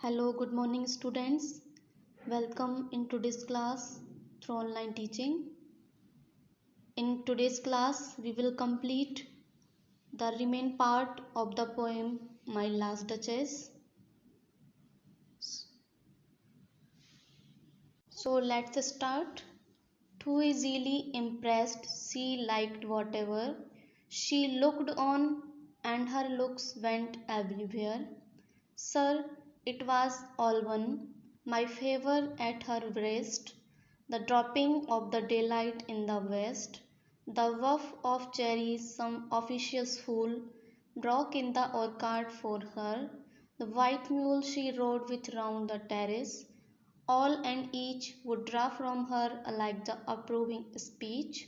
Hello, good morning, students. Welcome in today's class through online teaching. In today's class, we will complete the remaining part of the poem My Last Duchess. So let's start. Too easily impressed, she liked whatever she looked on, and her looks went everywhere. Sir, it was all one, my favour at her breast, the dropping of the daylight in the west, the waft of cherries some officious fool broke in the orchard for her, the white mule she rode with round the terrace, all and each would draw from her alike the approving speech,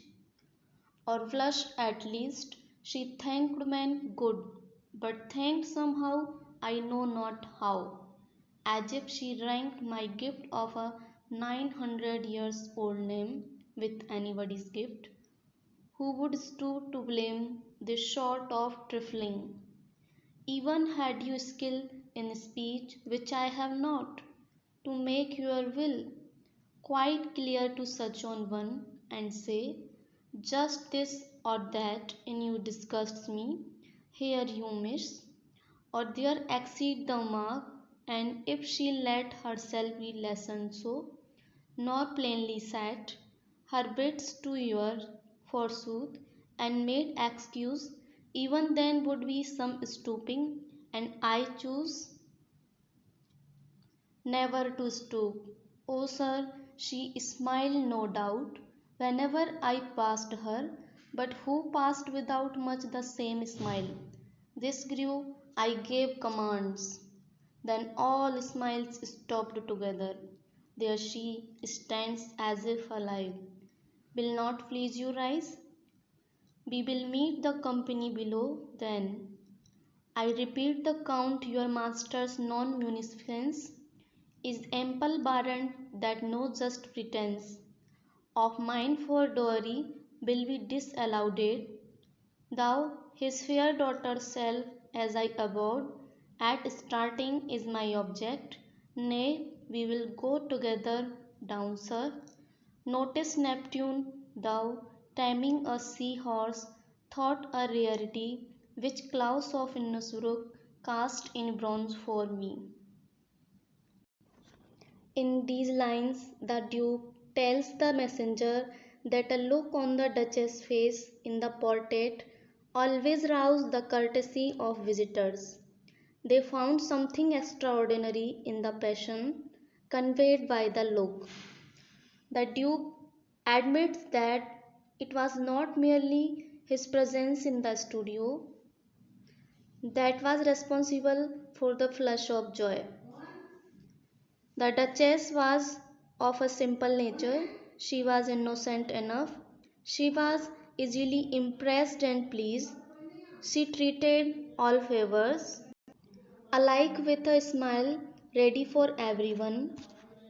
or blush at least. She thanked men good, but thanked somehow, I know not how, as if she ranked my gift of a 900 years old name with anybody's gift. Who would stoop to blame this short of trifling? Even had you skill in speech, which I have not, to make your will quite clear to such an one, and say, just this or that in you disgusts me, here you miss, or there exceed the mark, and if she let herself be lessoned so, nor plainly set her bits to your forsooth, and made excuse, even then would be some stooping, and I choose never to stoop. Oh, sir, she smiled no doubt whenever I passed her, but who passed without much the same smile? This grew, I gave commands. Then all smiles stopped together. There she stands as if alive. Will not please you rise? We will meet the company below then. I repeat the count your master's non-munificence is ample warrant that no just pretence of mine for dowry will be disallowed it. Thou, his fair daughter's self, as I abode, at starting is my object. Nay, we will go together down, sir. Notice Neptune, thou, taming a sea-horse, thought a rarity, which clouds of Innsbruck cast in bronze for me. In these lines, the Duke tells the messenger that a look on the Duchess' face in the portrait always roused the courtesy of visitors. They found something extraordinary in the passion conveyed by the look. The Duke admits that it was not merely his presence in the studio that was responsible for the flush of joy. The Duchess was of a simple nature. She was innocent enough. She was easily impressed and pleased. She treated all favors alike with a smile, ready for everyone.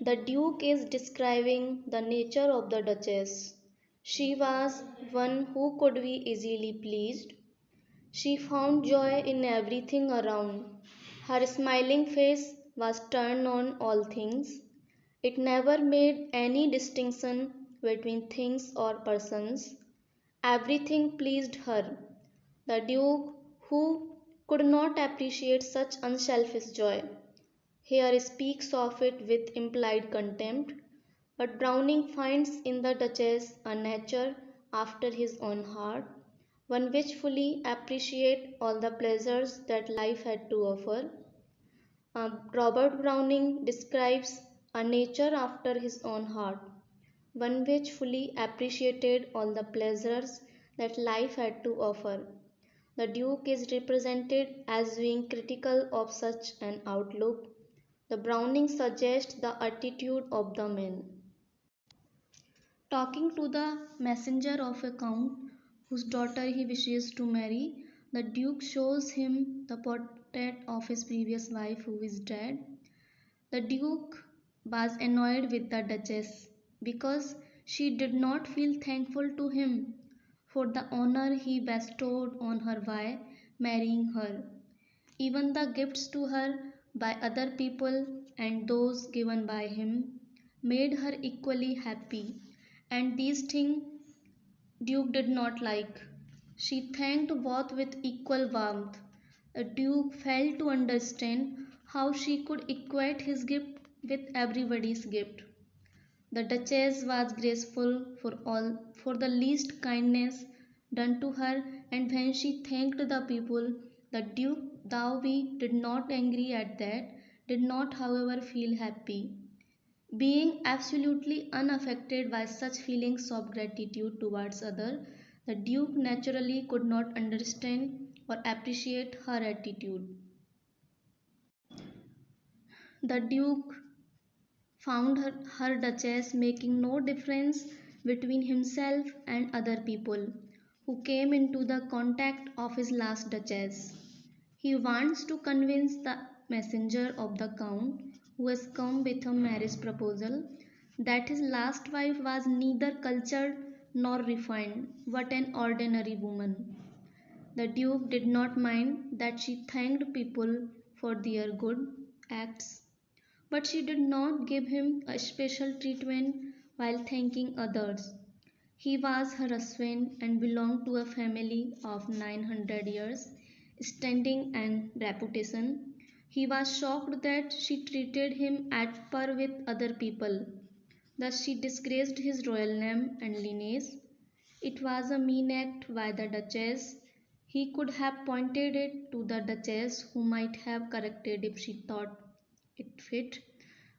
The Duke is describing the nature of the Duchess. She was one who could be easily pleased. She found joy in everything around. Her smiling face was turned on all things. It never made any distinction between things or persons. Everything pleased her. The Duke, who could not appreciate such unselfish joy, here speaks of it with implied contempt, but Browning finds in the Duchess a nature after his own heart, one which fully appreciated all the pleasures that life had to offer. Robert Browning describes a nature after his own heart, one which fully appreciated all the pleasures that life had to offer. The Duke is represented as being critical of such an outlook. The Browning suggests the attitude of the man. Talking to the messenger of a count whose daughter he wishes to marry, the Duke shows him the portrait of his previous wife who is dead. The Duke was annoyed with the Duchess because she did not feel thankful to him for the honor he bestowed on her by marrying her. Even the gifts to her by other people and those given by him made her equally happy, and these things Duke did not like. She thanked both with equal warmth. The Duke failed to understand how she could equate his gift with everybody's gift. The Duchess was grateful for the least kindness done to her, and when she thanked the people, the Duke, though he did not angry at that, did not however feel happy. Being absolutely unaffected by such feelings of gratitude towards others, the Duke naturally could not understand or appreciate her attitude. The Duke found her Duchess making no difference between himself and other people who came into the contact of his last Duchess. He wants to convince the messenger of the Count, who has come with a marriage proposal, that his last wife was neither cultured nor refined, but an ordinary woman. The Duke did not mind that she thanked people for their good acts, but she did not give him a special treatment while thanking others. He was her husband and belonged to a family of 900 years, standing and reputation. He was shocked that she treated him at par with other people. Thus, she disgraced his royal name and lineage. It was a mean act by the Duchess. He could have pointed it to the Duchess, who might have corrected if she thought it fit.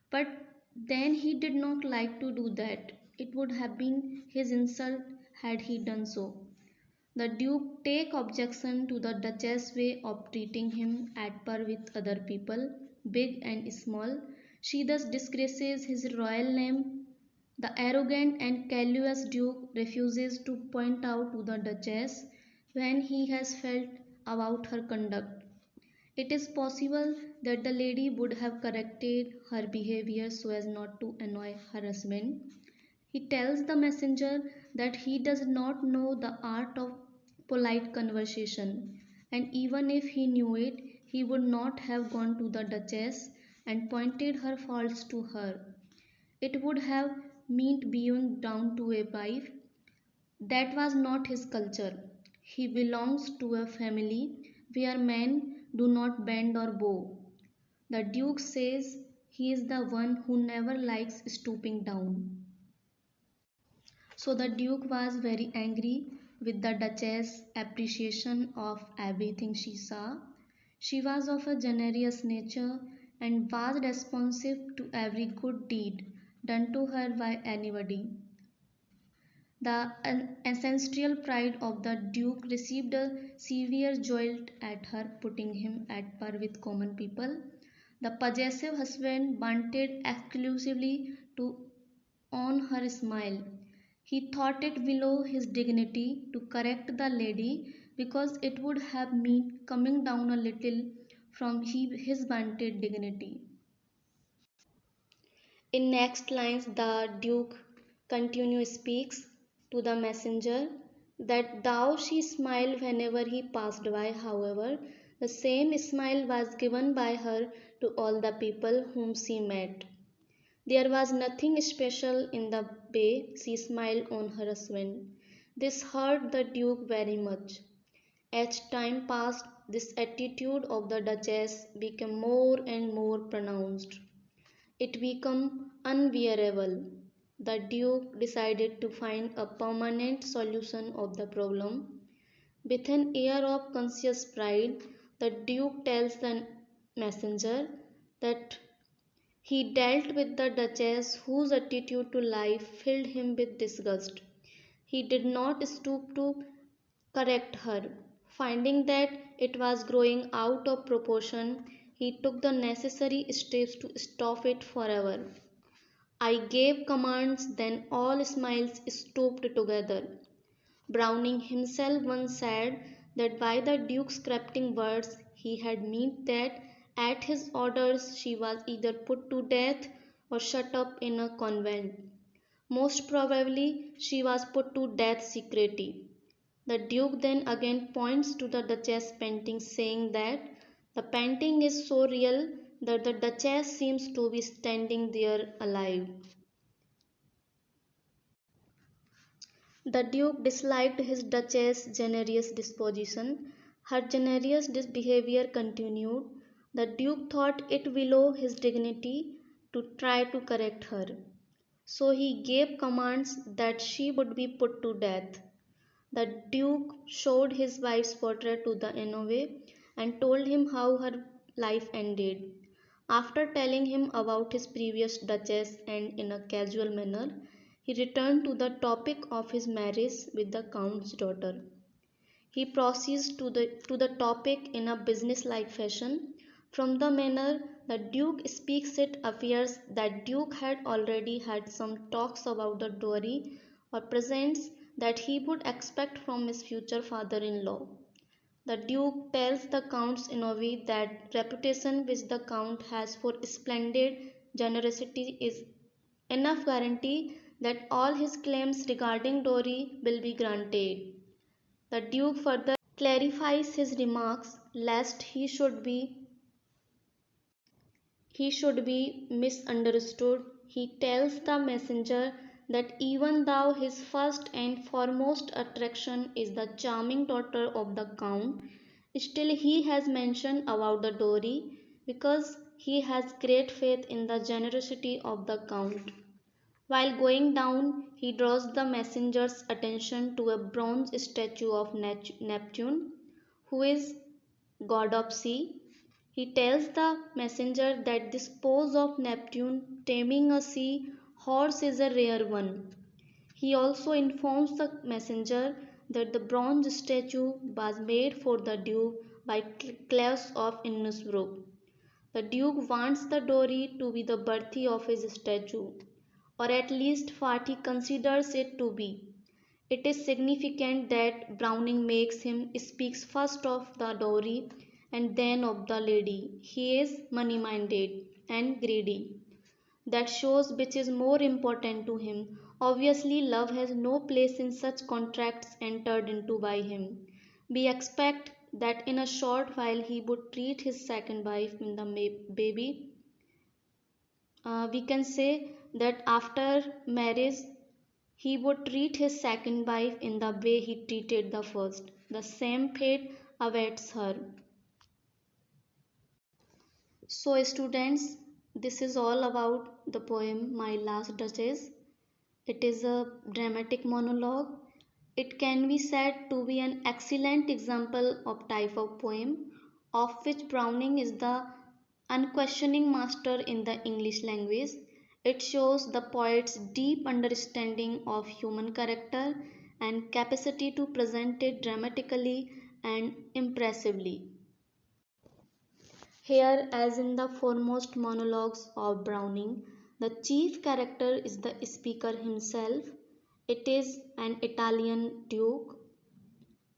But then he did not like to do that. It would have been his insult had he done so. The Duke take objection to the Duchess' way of treating him at par with other people, big and small. She thus disgraces his royal name. The arrogant and callous Duke refuses to point out to the Duchess when he has felt about her conduct. It is possible that the lady would have corrected her behavior so as not to annoy her husband. He tells the messenger that he does not know the art of polite conversation, and even if he knew it, he would not have gone to the Duchess and pointed her faults to her. It would have meant bowing down to a wife. That was not his culture. He belongs to a family where men do not bend or bow. The Duke says he is the one who never likes stooping down. So the Duke was very angry with the Duchess' appreciation of everything she saw. She was of a generous nature and was responsive to every good deed done to her by anybody. The ancestral pride of the Duke received a severe jolt at her putting him at par with common people. The possessive husband wanted exclusively to own her smile. He thought it below his dignity to correct the lady because it would have meant coming down a little from his wanted dignity. In next lines, the Duke continues speaks to the messenger that thou she smiled whenever he passed by. However, the same smile was given by her to all the people whom she met. There was nothing special in the way she smiled on her husband. This hurt the Duke very much. As time passed, this attitude of the Duchess became more and more pronounced. It became unbearable. The Duke decided to find a permanent solution of the problem. With an air of conscious pride, the Duke tells the messenger that he dealt with the Duchess, whose attitude to life filled him with disgust. He did not stoop to correct her. Finding that it was growing out of proportion, he took the necessary steps to stop it forever. I gave commands, then all smiles stooped together. Browning himself once said that by the Duke's corrupting words he had meant that at his orders she was either put to death or shut up in a convent. Most probably she was put to death secretly. The Duke then again points to the Duchess painting, saying that the painting is so real that the Duchess seems to be standing there alive. The Duke disliked his Duchess's generous disposition. Her generous behavior continued. The Duke thought it below his dignity to try to correct her. So he gave commands that she would be put to death. The Duke showed his wife's portrait to the envoy and told him how her life ended. After telling him about his previous duchess and in a casual manner, he returned to the topic of his marriage with the count's daughter. He proceeds to the topic in a business-like fashion. From the manner the Duke speaks, it appears that Duke had already had some talks about the dowry or presents that he would expect from his future father-in-law. The Duke tells the Count's envoy that reputation which the Count has for splendid generosity is enough guarantee that all his claims regarding dowry will be granted. The Duke further clarifies his remarks lest he should be misunderstood. He tells the messenger that even though his first and foremost attraction is the charming daughter of the Count, still he has mentioned about the dowry because he has great faith in the generosity of the Count. While going down, he draws the messenger's attention to a bronze statue of Neptune, who is god of sea. He tells the messenger that this pose of Neptune taming a sea horse is a rare one. He also informs the messenger that the bronze statue was made for the Duke by Claus of Innsbruck. The Duke wants the dowry to be the birthday of his statue, or at least what he considers it to be. It is significant that Browning makes him speaks first of the dowry and then of the lady. He is money-minded and greedy. That shows which is more important to him. Obviously, love has no place in such contracts entered into by him. We expect that in a short while he would treat his second wife in the baby. We can say that after marriage he would treat his second wife in the way he treated the first. The same fate awaits her. So, students, this is all about the poem My Last Duchess. It is a dramatic monologue. It can be said to be an excellent example of type of poem of which Browning is the unquestioning master in the English language. It shows the poet's deep understanding of human character and capacity to present it dramatically and impressively. Here, as in the foremost monologues of Browning, the chief character is the speaker himself. It is an Italian duke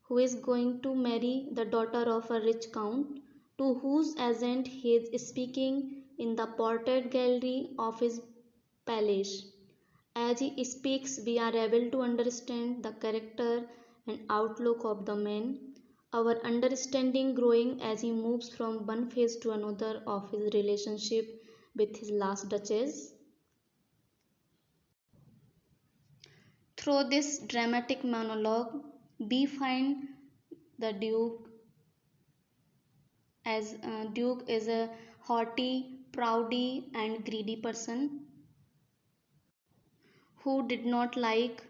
who is going to marry the daughter of a rich count, to whose agent he is speaking in the portrait gallery of his palace. As he speaks, we are able to understand the character and outlook of the man, our understanding growing as he moves from one phase to another of his relationship with his last duchess. Through this dramatic monologue, we find the Duke is a haughty, proudy, and greedy person who did not like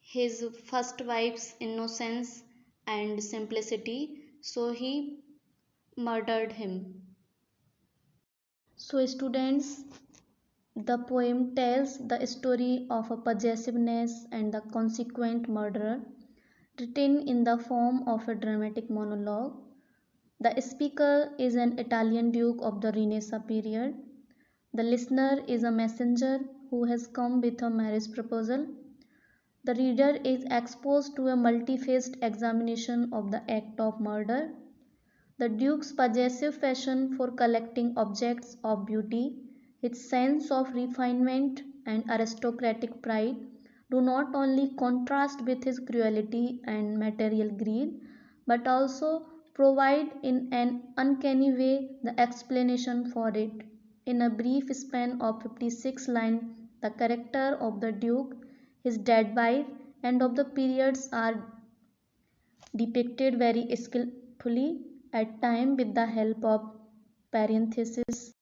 his first wife's innocence and simplicity, so he murdered him. So, students, the poem tells the story of a possessiveness and the consequent murder, written in the form of a dramatic monologue. The speaker is an Italian duke of the Renaissance period. The listener is a messenger who has come with a marriage proposal. The reader is exposed to a multi-faced examination of the act of murder. The Duke's possessive passion for collecting objects of beauty, his sense of refinement and aristocratic pride do not only contrast with his cruelty and material greed, but also provide in an uncanny way the explanation for it. In a brief span of 56 lines, the character of the Duke, his dead wife, and of the periods are depicted very skillfully, at times with the help of parentheses